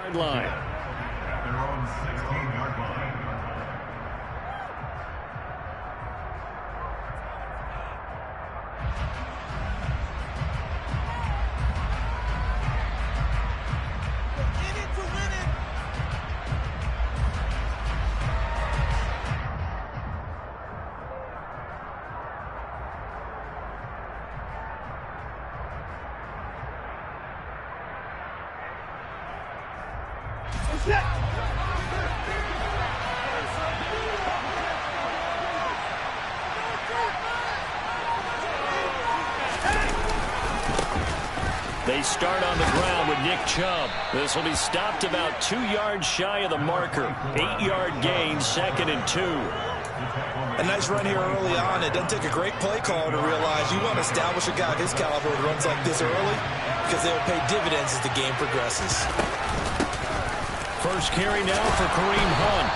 16-yard line. At their own 16-yard line. They start on the ground with Nick Chubb. This will be stopped about 2 yards shy of the marker. 8-yard gain, 2nd and 2. A nice run here early on. It doesn't take a great play call to realize you want to establish a guy of his caliber who runs like this early because they will pay dividends as the game progresses. First carry now for Kareem Hunt.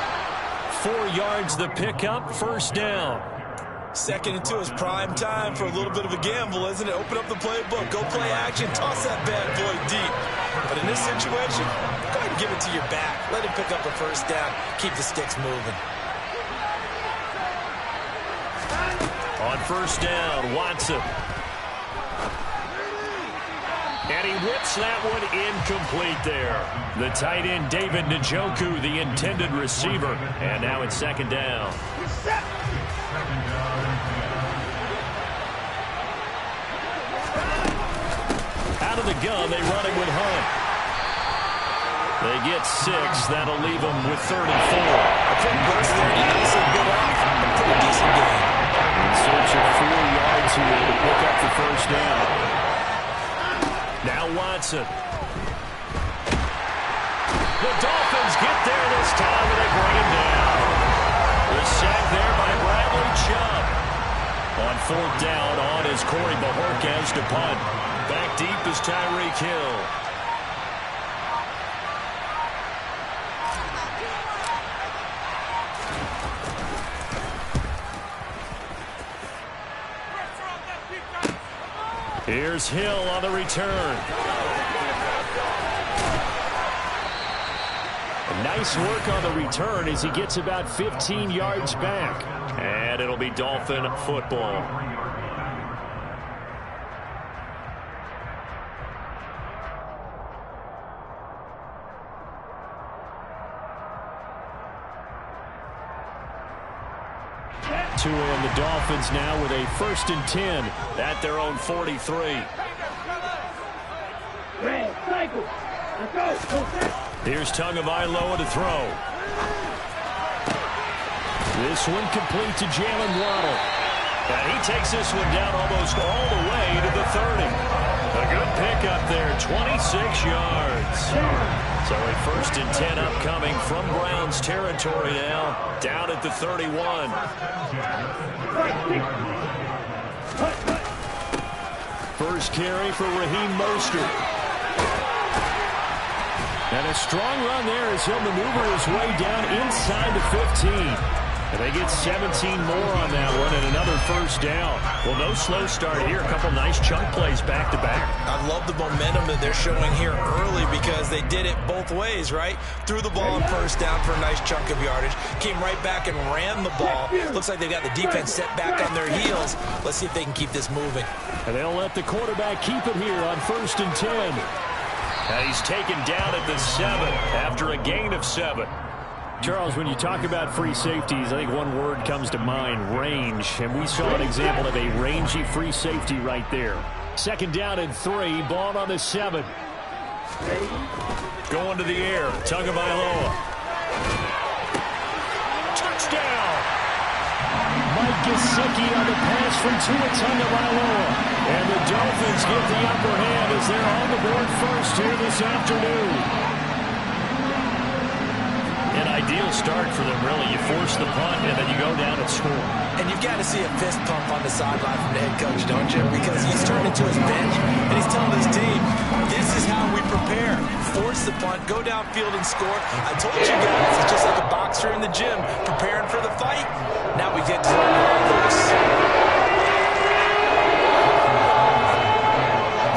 4 yards the pickup, 1st down. 2nd and 2 is prime time for a little bit of a gamble, isn't it? Open up the playbook, go play action, toss that bad boy deep. But in this situation, go ahead and give it to your back. Let him pick up a 1st down. Keep the sticks moving. On 1st down, Watson. And he whips that one incomplete there. The tight end, David Njoku, the intended receiver. And now it's 2nd down. Out of the gun, they run it with Hunt. They get 6. That'll leave them with 3rd and 4. A quick burst there. He nicely bit off. A pretty decent game. In search of 4 yards here to pick up the 1st down. Now Watson. The Dolphins get there this time, and they bring him down. The sack there by Bradley Chubb. On 4th down, on is Corey Bajorquez to punt. Back deep is Tyreek Hill. Here's Hill on the return. Nice work on the return as he gets about 15 yards back. And it'll be Dolphin football. To end the Dolphins now with a 1st and 10 at their own 43. Here's Tagovailoa to throw. This one complete to Jalen Waddle. And he takes this one down almost all the way to the 30. A good pickup there, 26 yards. So a 1st and 10 upcoming from Browns territory now, down at the 31. First carry for Raheem Mostert. And a strong run there as he'll maneuver his way down inside the 15. And they get 17 more on that one and another 1st down. Well, no slow start here. A couple nice chunk plays back-to-back. I love the momentum that they're showing here early because they did it both ways, right? Threw the ball on 1st down for a nice chunk of yardage. Came right back and ran the ball. Looks like they've got the defense set back on their heels. Let's see if they can keep this moving. And they'll let the quarterback keep it here on 1st and 10. And he's taken down at the 7 after a gain of 7. Charles, when you talk about free safeties, I think one word comes to mind, range. And we saw an example of a rangy free safety right there. 2nd down and 3, ball on the 7. Going to the air, Tagovailoa. Touchdown! Mike Gesicki on the pass from Tua Tagovailoa. And the Dolphins get the upper hand as they're on the board first here this afternoon. An ideal start for them, really. You force the punt, and then you go down and score. And you've got to see a fist pump on the sideline from the head coach, don't you? Because he's turning to his bench, and he's telling his team, this is how we prepare. Force the punt, go downfield and score. I told you guys, it's just like a boxer in the gym preparing for the fight. Now we get to learn this.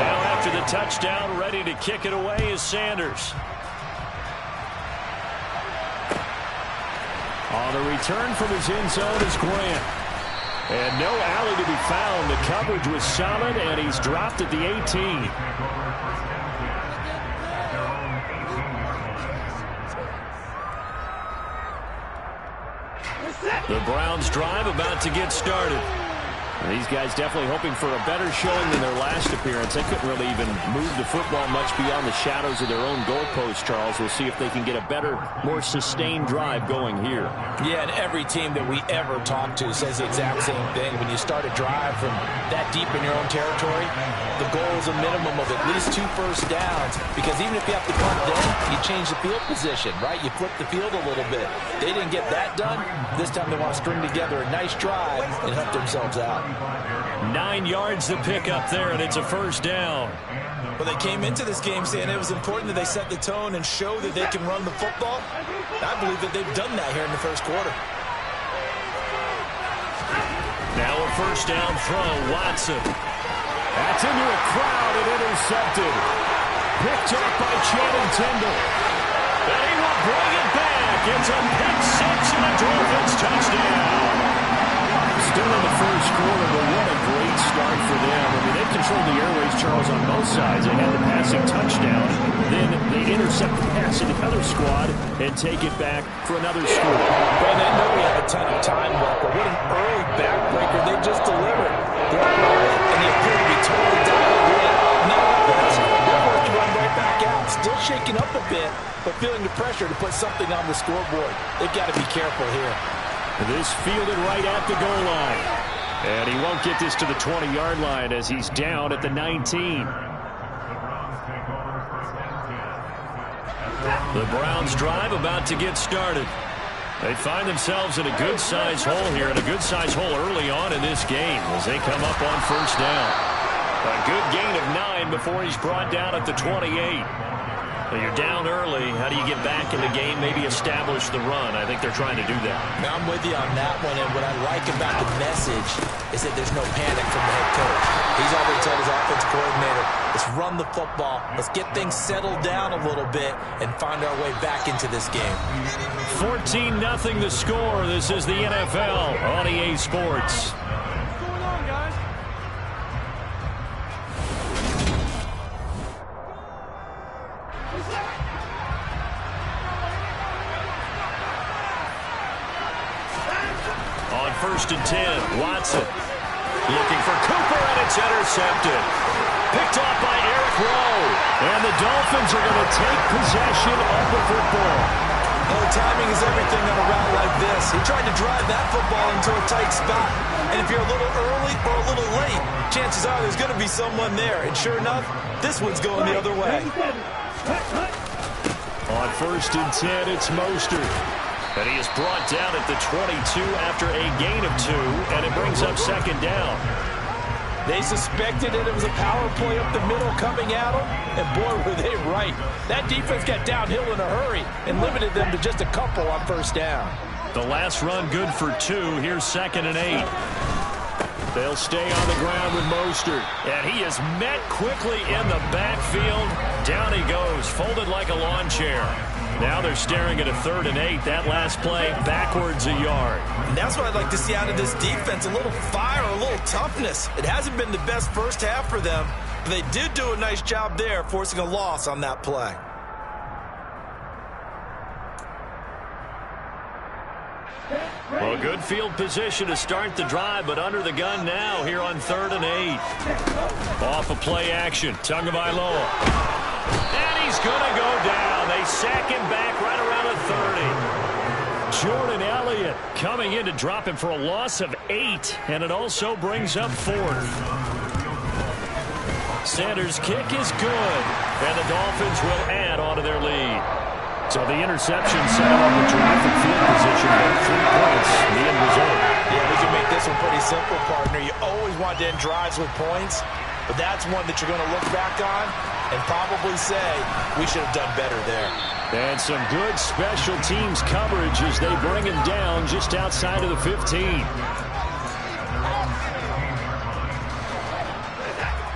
Now after the touchdown, ready to kick it away is Sanders. On the return from his end zone is Grant. And no alley to be found. The coverage was solid, and he's dropped at the 18. The Browns drive about to get started. These guys definitely hoping for a better showing than their last appearance. They couldn't really even move the football much beyond the shadows of their own goalpost, Charles. We'll see if they can get a better, more sustained drive going here. Yeah, and every team that we ever talk to says the exact same thing. When you start a drive from that deep in your own territory, the goal is a minimum of at least 2 first downs, because even if you have to punt then, you change the field position, right? You flip the field a little bit. They didn't get that done. This time they want to string together a nice drive and help themselves out. 9 yards to pick up there, and it's a first down. Well, they came into this game saying it was important that they set the tone and show that they can run the football. I believe that they've done that here in the first quarter. Now a first down throw, Watson. That's into a crowd and intercepted. Picked up by Channing Tindall. And he will bring it back. It's a pick six and a Dolphins touchdown. Still in the first quarter, but what a great start for them. I mean, they've controlled the airways, Charles, on both sides. They had the passing touchdown. Then they intercept the pass of the other squad and take it back for another score. And I know we have a ton of time left, but what an early backbreaker they just delivered. They're up early, and they appear to be totally dialed in. No offense. They're forced to run right back out. Still shaking up a bit, but feeling the pressure to put something on the scoreboard. They've got to be careful here. This fielded right at the goal line. And he won't get this to the 20-yard line as he's down at the 19. The Browns drive about to get started. They find themselves in a good-sized hole here, and a good-sized hole early on in this game as they come up on first down. A good gain of 9 before he's brought down at the 28. Well, you're down early. How do you get back in the game, maybe establish the run? I think they're trying to do that. Now, I'm with you on that one, and what I like about the message is that there's no panic from the head coach. He's already told his offensive coordinator, let's run the football, let's get things settled down a little bit, and find our way back into this game. 14-0 the score. This is the NFL on EA Sports. First and 10, Watson looking for Cooper, and it's intercepted. Picked off by Eric Rowe, and the Dolphins are going to take possession of the football. Well, timing is everything on a route like this. He tried to drive that football into a tight spot, and if you're a little early or a little late, chances are there's going to be someone there, and sure enough, this one's going the other way. On first and 10, it's Mostert. And he is brought down at the 22 after a gain of 2, and it brings up second down. They suspected that it was a power play up the middle coming at them, and boy, were they right. That defense got downhill in a hurry and limited them to just a couple on first down. The last run good for 2. Here's second and 8. They'll stay on the ground with Mostert, and he is met quickly in the backfield. Down he goes, folded like a lawn chair. Now they're staring at a 3rd and 8. That last play, backwards a yard. And that's what I'd like to see out of this defense, a little fire, a little toughness. It hasn't been the best first half for them, but they did do a nice job there, forcing a loss on that play. Well, good field position to start the drive, but under the gun now here on 3rd and 8. Off of play action, Tagovailoa. And he's going to go down. They sack him back right around the 30. Jordan Elliott coming in to drop him for a loss of 8, and it also brings up 4th. Sanders' kick is good, and the Dolphins will add on to their lead. So the interception set up the terrific field position, but 3 points, the end result. Yeah, we can make this one pretty simple, partner. You always want to end drives with points, but that's one that you're going to look back on and probably say, we should have done better there. And some good special teams coverage as they bring him down just outside of the 15.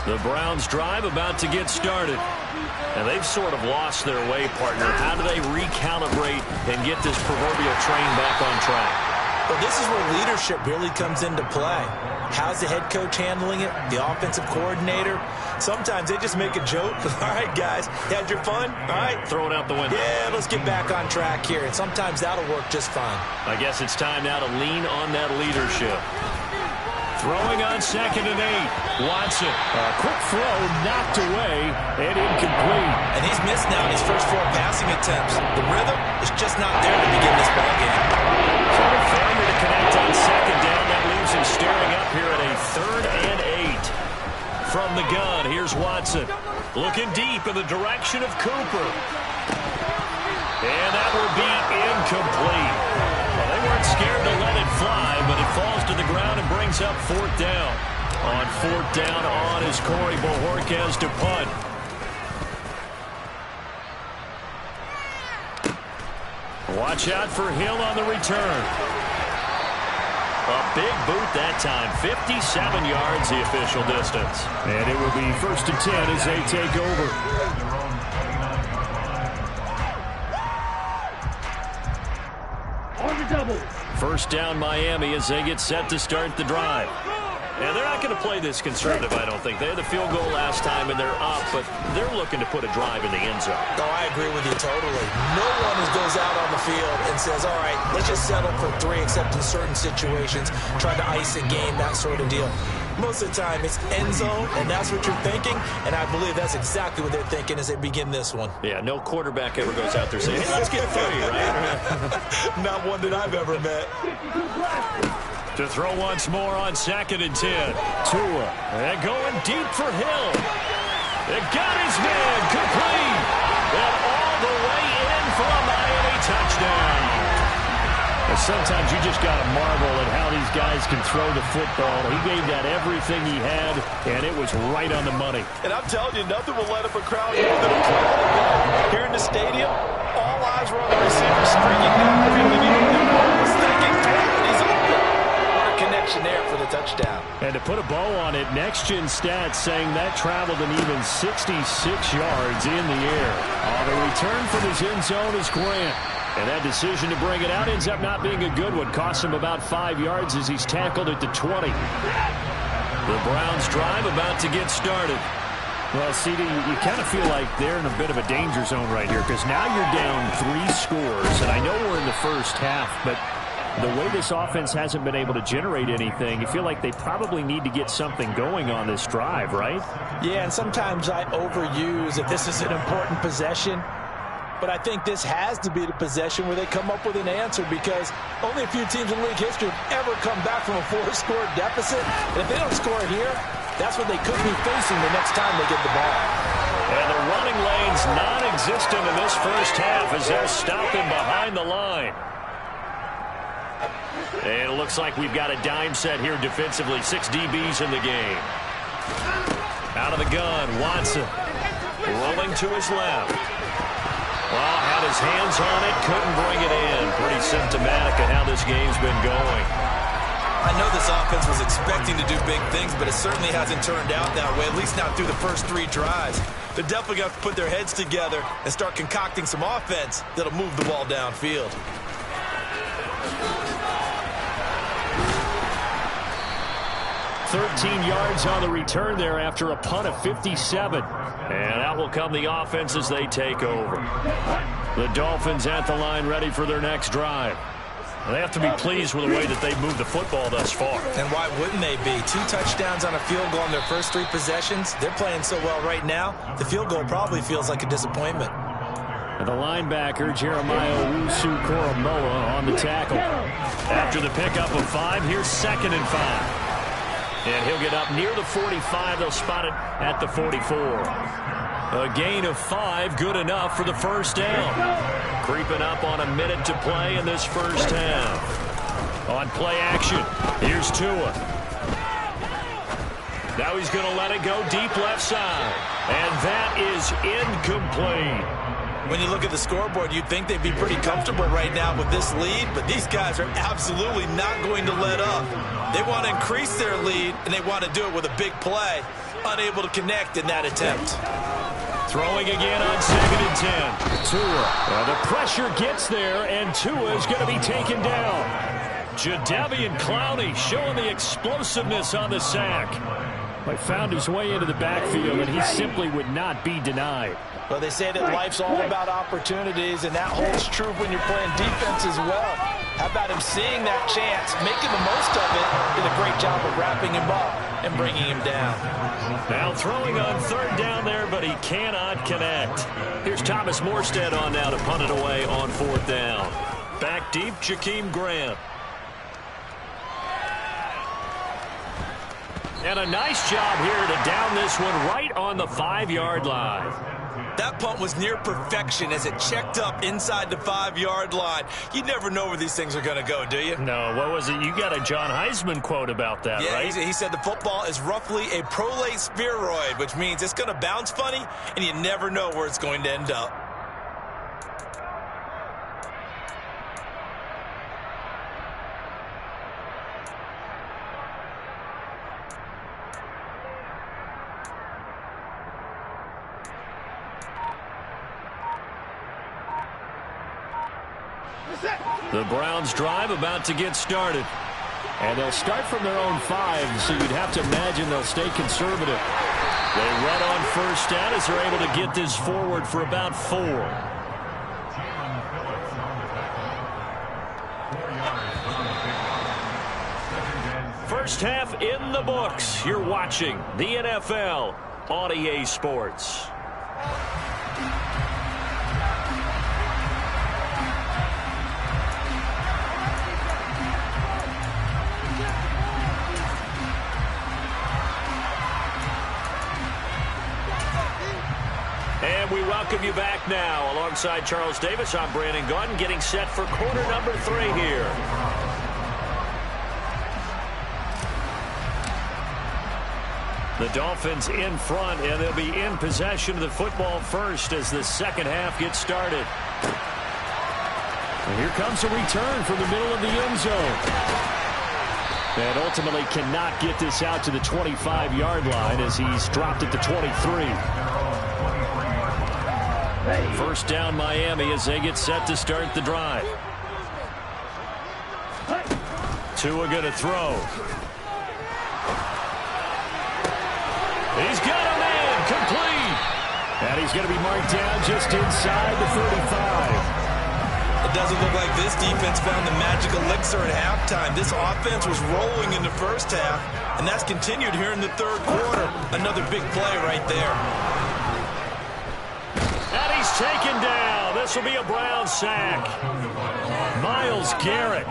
The Browns drive about to get started. And they've sort of lost their way, partner. How do they recalibrate and get this proverbial train back on track? Well, this is where leadership really comes into play. How's the head coach handling it? The offensive coordinator? Sometimes they just make a joke. All right, guys, you had your fun? All right. Throw it out the window. Yeah, let's get back on track here. And sometimes that'll work just fine. I guess it's time now to lean on that leadership. Throwing on 2nd and 8. Watson. A quick throw knocked away and incomplete. And he's missed now in his first 4 passing attempts. The rhythm is just not there to begin this ballgame. So a failure to connect on 2nd down. That leaves him staring up here at a 3rd and 8. From the gun, here's Watson. Looking deep in the direction of Cooper. And that will be incomplete. Well, they weren't scared to let it fly, but it falls to the ground and brings up 4th down. On 4th down on is Corey Bojorquez to punt. Watch out for Hill on the return. A big boot that time. 57 yards the official distance. And it will be 1st and 10 as they take over. On the double. 1st down Miami as they get set to start the drive. And they're not going to play this conservative, I don't think. They had the field goal last time, and they're up, but they're looking to put a drive in the end zone. Oh, I agree with you totally. No one goes out on the field and says, all right, let's just settle for 3, except in certain situations, try to ice a game, that sort of deal. Most of the time, it's end zone, and that's what you're thinking, and I believe that's exactly what they're thinking as they begin this one. Yeah, no quarterback ever goes out there saying, hey, let's get 3, right? Not one that I've ever met. To throw once more on 2nd and 10. Tua. And going deep for Hill. It got his man complete. And all the way in for a Miami touchdown. And sometimes you just got to marvel at how these guys can throw the football. He gave that everything he had, and it was right on the money. And I'm telling you, nothing will let up a crowd more than a play on the ball. Here in the stadium, all eyes were on the receiver stringing down the field. And you know what he was thinking? He's open. Connection there for the touchdown. And to put a bow on it, next-gen stats saying that traveled an even 66 yards in the air. The return from his end zone is Grant. And that decision to bring it out ends up not being a good one. Costs him about 5 yards as he's tackled at the 20. The Browns drive about to get started. Well, CD, you kind of feel like they're in a bit of a danger zone right here because now you're down 3 scores. And I know we're in the first half, but the way this offense hasn't been able to generate anything, you feel like they probably need to get something going on this drive, right? Yeah, and sometimes I overuse that this is an important possession. But I think this has to be the possession where they come up with an answer because only a few teams in league history have ever come back from a 4-score deficit. And if they don't score here, that's what they could be facing the next time they get the ball. And the running lane's non-existent in this first half as they'll stop him behind the line. And it looks like we've got a dime set here defensively. 6 DBs in the game. Out of the gun, Watson. Rolling to his left. Well, had his hands on it, couldn't bring it in. Pretty symptomatic of how this game's been going. I know this offense was expecting to do big things, but it certainly hasn't turned out that way, at least not through the first 3 drives. They're definitely going to put their heads together and start concocting some offense that'll move the ball downfield. 13 yards on the return there after a punt of 57. And out will come the offense as they take over. The Dolphins at the line ready for their next drive. They have to be pleased with the way that they've moved the football thus far. And why wouldn't they be? 2 touchdowns on a field goal in their first 3 possessions. They're playing so well right now, the field goal probably feels like a disappointment. And the linebacker, Jeremiah Owusu-Koramoah, on the tackle. After the pickup of 5, here's 2nd and 5. And he'll get up near the 45. They'll spot it at the 44. A gain of 5, good enough for the first down. Creeping up on a minute to play in this first half. On play action, here's Tua. Now he's going to let it go deep left side. And that is incomplete. When you look at the scoreboard, you'd think they'd be pretty comfortable right now with this lead, but these guys are absolutely not going to let up. They want to increase their lead, and they want to do it with a big play. unable to connect in that attempt. Throwing again on 2nd and 10. Tua. The pressure gets there, and Tua is going to be taken down. Jadeveon Clowney showing the explosiveness on the sack. He found his way into the backfield, and he simply would not be denied. Well, they say that life's all about opportunities, and that holds true when you're playing defense as well. How about him seeing that chance, making the most of it, did a great job of wrapping him up and bringing him down. Now throwing on 3rd down there, but he cannot connect. Here's Thomas Morstead on now to punt it away on 4th down. Back deep, Jakeem Grant. And a nice job here to down this one right on the 5-yard line. That punt was near perfection as it checked up inside the 5-yard line. You never know where these things are going to go, do you? No, what was it? You got a John Heisman quote about that, right? Yeah, he said the football is roughly a prolate spheroid, which means it's going to bounce funny, and you never know where it's going to end up. The Browns drive about to get started. And they'll start from their own 5, so you'd have to imagine they'll stay conservative. They run on 1st down as they're able to get this forward for about 4. First half in the books. You're watching the NFL on EA Sports. And we welcome you back now. Alongside Charles Davis, I'm Brandon Gaudin, getting set for quarter number 3 here. The Dolphins in front, and they'll be in possession of the football first as the second half gets started. And here comes a return from the middle of the end zone. And ultimately cannot get this out to the 25-yard line as he's dropped at the 23. First down Miami as they get set to start the drive. Tua going to throw. He's got a man complete. And he's going to be marked down just inside the 35. It doesn't look like this defense found the magic elixir at halftime. This offense was rolling in the first half, and that's continued here in the 3rd quarter. Another big play right there. And he's taken down. This will be a Brown sack. Myles Garrett.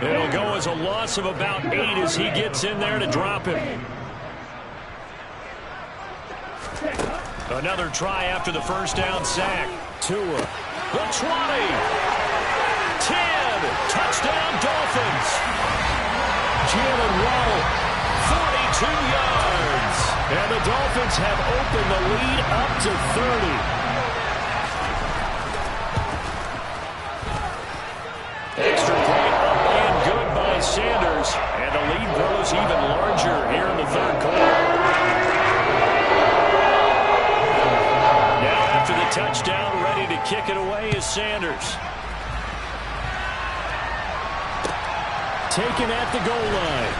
It'll go as a loss of about 8 as he gets in there to drop him. Another try after the first down sack. Tua. The 20. 10. Touchdown Dolphins. Jalen Waddle. 42 yards. And the Dolphins have opened the lead up to 30. Extra point up and good by Sanders. And the lead grows even larger here in the 3rd quarter. Now after the touchdown, ready to kick it away is Sanders. Taken at the goal line.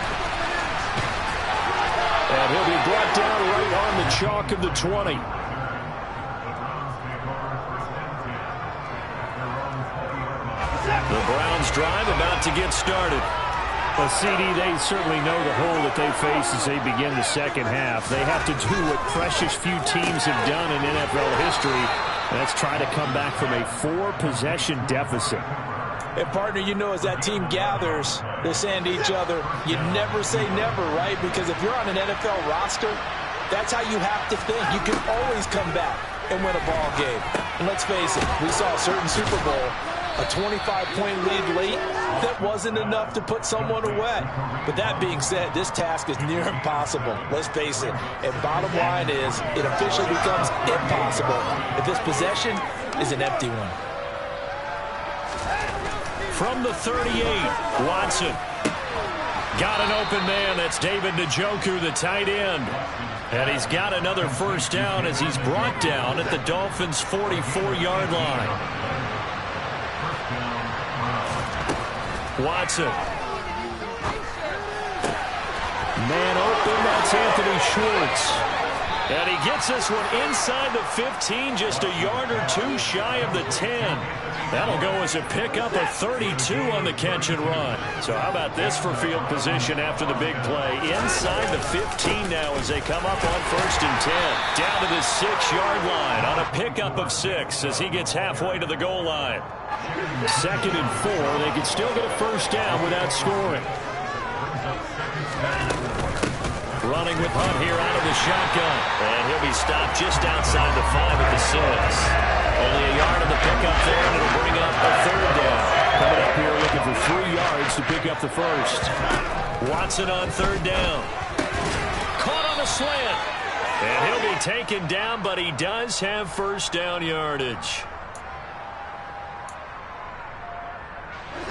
And he'll be brought down right on the chalk of the 20. The Browns drive about to get started. Well, CD, they certainly know the hole that they face as they begin the second half. They have to do what precious few teams have done in NFL history. And that's try to come back from a 4-possession deficit. And, partner, you know, as that team gathers, they're saying to each other, you never say never, right? Because if you're on an NFL roster, that's how you have to think. You can always come back and win a ball game. And let's face it, we saw a certain Super Bowl, a 25-point lead late, that wasn't enough to put someone away. But that being said, this task is near impossible. Let's face it. And bottom line is, it officially becomes impossible if this possession is an empty one. From the 38, Watson. Got an open man. That's David Njoku, the tight end. And he's got another first down as he's brought down at the Dolphins' 44-yard line. Watson. Man open, that's Anthony Schwartz. And he gets this one inside the 15, just a yard or two shy of the 10. That'll go as a pickup of 32 on the catch and run. So how about this for field position after the big play? Inside the 15 now as they come up on 1st and 10. Down to the 6-yard line on a pickup of 6 as he gets halfway to the goal line. 2nd and 4. They can still get a first down without scoring. Running with Hunt here out of the shotgun. And he'll be stopped just outside the 5 at the 6. Only a yard of the pickup there, and it'll bring up the 3rd down. Coming up here looking for 3 yards to pick up the first. Watson on 3rd down. Caught on a slant. And he'll be taken down, but he does have first down yardage.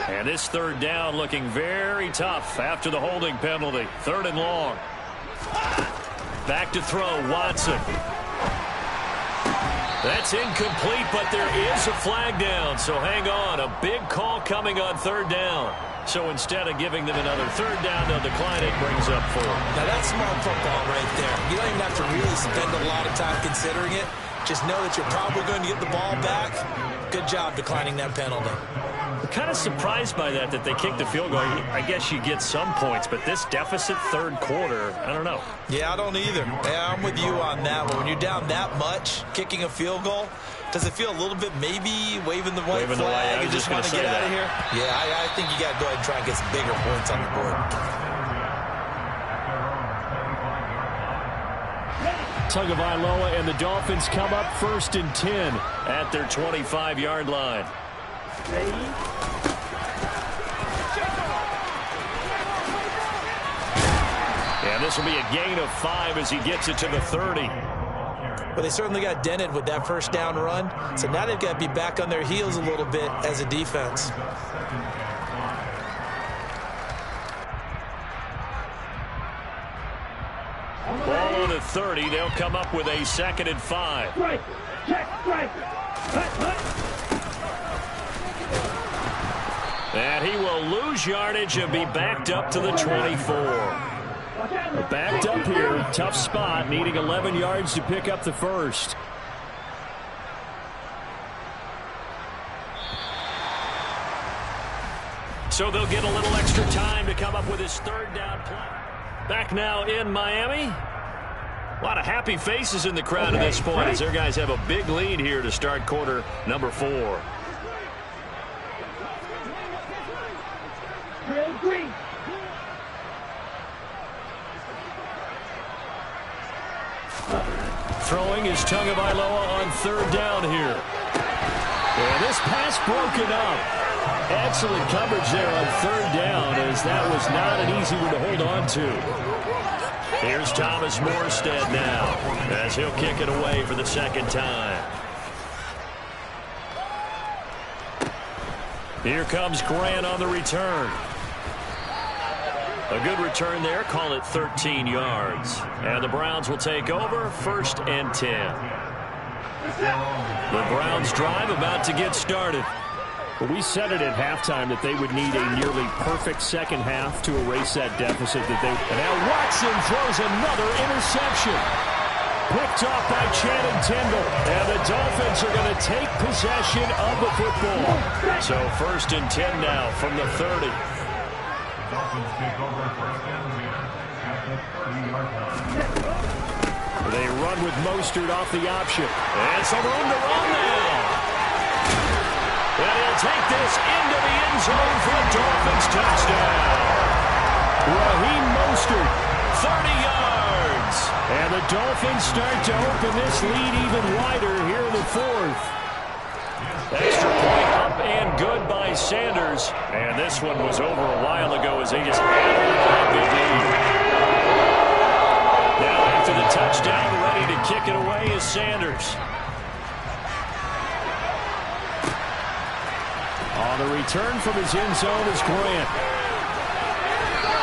And this 3rd down looking very tough after the holding penalty. 3rd and long. Back to throw, Watson. That's incomplete, but there is a flag down, so hang on. A big call coming on 3rd down. So instead of giving them another 3rd down, they'll decline it, brings up 4. Now that's smart football right there. You don't even have to really spend a lot of time considering it. Just know that you're probably going to get the ball back. Good job declining that penalty. I'm kind of surprised by that they kicked the field goal. I guess you get some points, but this deficit 3rd quarter, I don't know. Yeah, I don't either. Yeah, I'm with you on that one. When you're down that much, kicking a field goal, does it feel a little bit maybe waving the white flag and just want to get out of here? Yeah, I think you got to go ahead and try and get some bigger points on the board. Tagovailoa and the Dolphins come up 1st and 10 at their 25-yard line. And this will be a gain of 5 as he gets it to the 30. Well, they certainly got dented with that first down run, so now they've got to be back on their heels a little bit as a defense. Ball on the 30. They'll come up with a 2nd and 5. Right. Check. Right. And he will lose yardage and be backed up to the 24. Backed up here, tough spot, needing 11 yards to pick up the first. So they'll get a little extra time to come up with his 3rd down play. Back now in Miami. A lot of happy faces in the crowd at this point as their guys have a big lead here to start quarter number 4. Throwing is Tagovailoa on 3rd down here. And this pass broken up. Excellent coverage there on 3rd down as that was not an easy one to hold on to. Here's Thomas Morstead now as he'll kick it away for the 2nd time. Here comes Grant on the return. A good return there. Call it 13 yards. And the Browns will take over 1st and 10. The Browns drive about to get started. Well, we said it at halftime that they would need a nearly perfect second half to erase that deficit that they... And now Watson throws another interception. Picked off by Channing Tindall. And the Dolphins are going to take possession of the football. So 1st and 10 now from the 30. They run with Mostert off the option. And some room to run now. And he'll take this into the end zone for a Dolphins touchdown. Raheem Mostert, 30 yards. And the Dolphins start to open this lead even wider here in the 4th. Extra point up and good by Sanders. And this one was over a while ago as they just added that big lead. Now after the touchdown, ready to kick it away is Sanders. On the return from his end zone is Grant.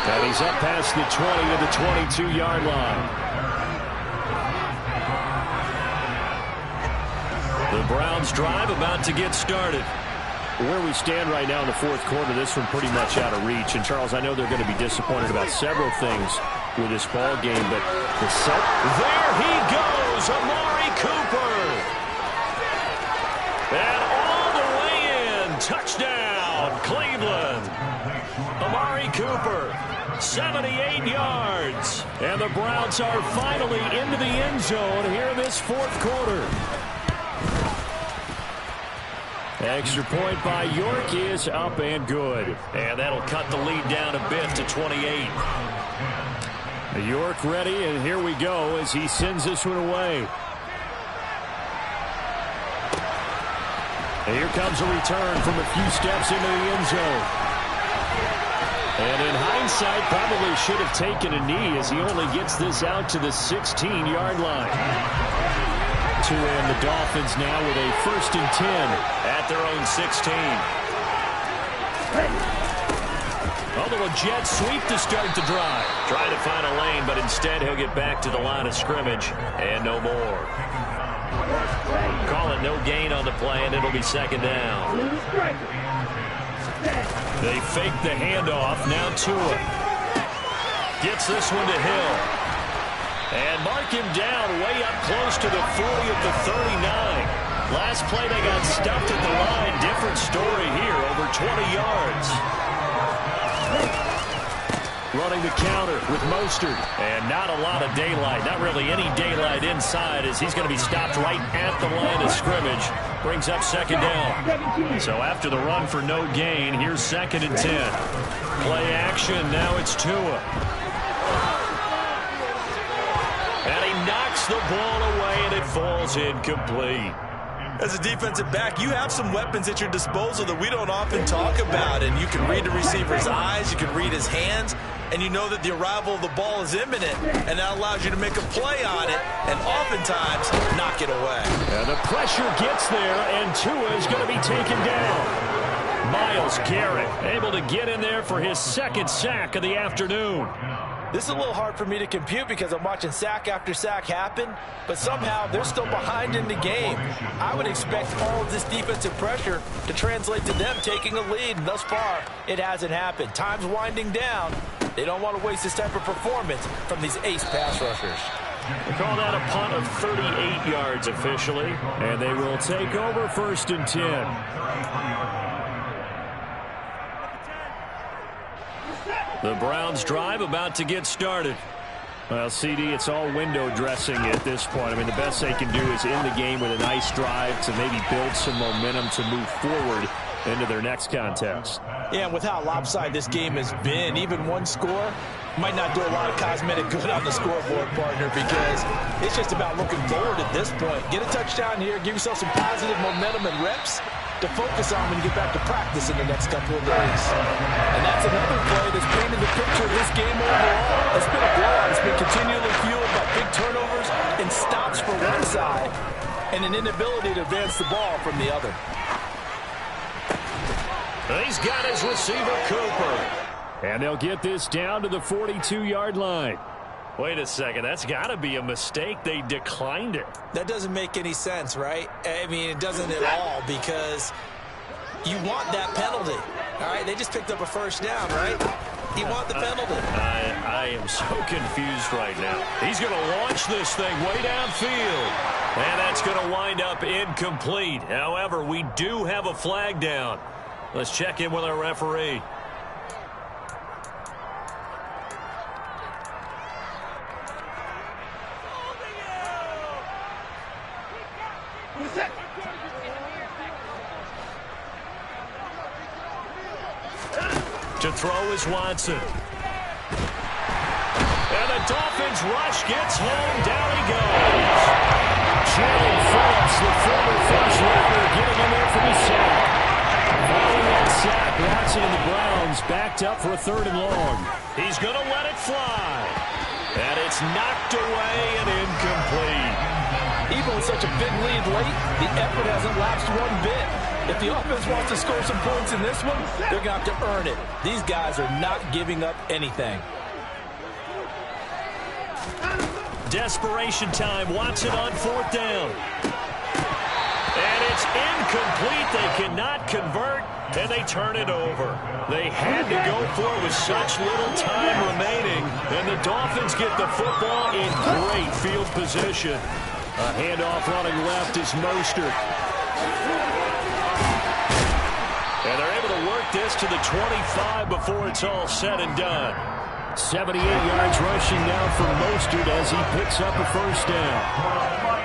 And he's up past the 20 to the 22-yard line. The Browns drive about to get started. Where we stand right now in the fourth quarter, this one pretty much out of reach. And, Charles, I know they're going to be disappointed about several things with this ball game, but the set... There he goes, Amari Cooper. And all the way in, touchdown, Cleveland. Amari Cooper, 78 yards. And the Browns are finally into the end zone here in this fourth quarter. Extra point by York is up and good. And that'll cut the lead down a bit to 28. York ready, and here we go as he sends this one away. And here comes a return from a few steps into the end zone. And in hindsight, probably should have taken a knee as he only gets this out to the 16-yard line. To end the Dolphins now with a 1st and 10 at their own 16. Although a jet sweep to start the drive. Trying to find a lane, but instead he'll get back to the line of scrimmage and no more. Call it no gain on the play, and it'll be 2nd down. They fake the handoff. Now Tua gets this one to Hill. And mark him down way up close to the 40 of the 39. Last play they got stuffed at the line. Different story here, over 20 yards. Running the counter with Mostert. And not a lot of daylight. Not really any daylight inside as he's going to be stopped right at the line of scrimmage. Brings up 2nd down. So after the run for no gain, here's 2nd and 10. Play action. Now it's Tua. And he knocks the ball away, and it falls incomplete. As a defensive back, you have some weapons at your disposal that we don't often talk about. And you can read the receiver's eyes, you can read his hands, and you know that the arrival of the ball is imminent. And that allows you to make a play on it and oftentimes knock it away. And the pressure gets there, and Tua is going to be taken down. Myles Garrett able to get in there for his 2nd sack of the afternoon. This is a little hard for me to compute because I'm watching sack after sack happen, but somehow they're still behind in the game. I would expect all of this defensive pressure to translate to them taking a lead, and thus far, it hasn't happened. Time's winding down. They don't want to waste this type of performance from these ace pass rushers. They call that a punt of 38 yards officially, and they will take over 1st and 10. The Browns drive about to get started. Well, CD, it's all window dressing at this point. I mean, the best they can do is end the game with a nice drive to maybe build some momentum to move forward into their next contest. Yeah, and with how lopsided this game has been, even one score might not do a lot of cosmetic good on the scoreboard, partner, because it's just about looking forward at this point. Get a touchdown here, give yourself some positive momentum and reps to focus on when you get back to practice in the next couple of days. And that's another play that's painted the picture of this game overall. It's been a blowout. It's been continually fueled by big turnovers and stops for one side and an inability to advance the ball from the other. He's got his receiver, Cooper. And they'll get this down to the 42-yard line. Wait a second, that's got to be a mistake. They declined it. That doesn't make any sense, right? I mean, it doesn't at all, because you want that penalty. All right, they just picked up a 1st down, right? You want the penalty. I am so confused right now. He's going to launch this thing way downfield. And that's going to wind up incomplete. However, we do have a flag down. Let's check in with our referee. To throw is Watson. And the Dolphins rush gets home. Down he goes. Jalen Phillips, the former first rounder, getting in there for the sack. Following that sack, Watson and the Browns backed up for a 3rd and long. He's going to let it fly. And it's knocked away and incomplete. Even with such a big lead late, the effort hasn't lapsed one bit. If the offense wants to score some points in this one, they're going to have to earn it. These guys are not giving up anything. Desperation time. Watson on 4th down. And it's incomplete. They cannot convert, and they turn it over. They had to go for it with such little time remaining, and the Dolphins get the football in great field position. A handoff running left is Mostert. And they're able to work this to the 25 before it's all said and done. 78 yards rushing now for Mostert as he picks up a first down.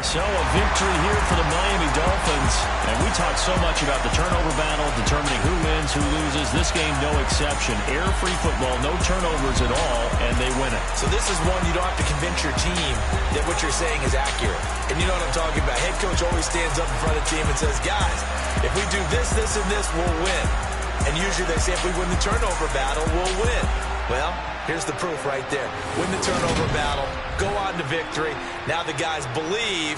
So a victory here for the Miami Dolphins. And we talked so much about the turnover battle, determining who wins, who loses. This game, no exception. Air-free football, no turnovers at all, and they win it. So this is one you don't have to convince your team that what you're saying is accurate. And you know what I'm talking about. Head coach always stands up in front of the team and says, guys, if we do this, this, and this, we'll win. And usually they say if we win the turnover battle, we'll win. Well, here's the proof right there. Win the turnover battle, go on to victory. Now the guys believe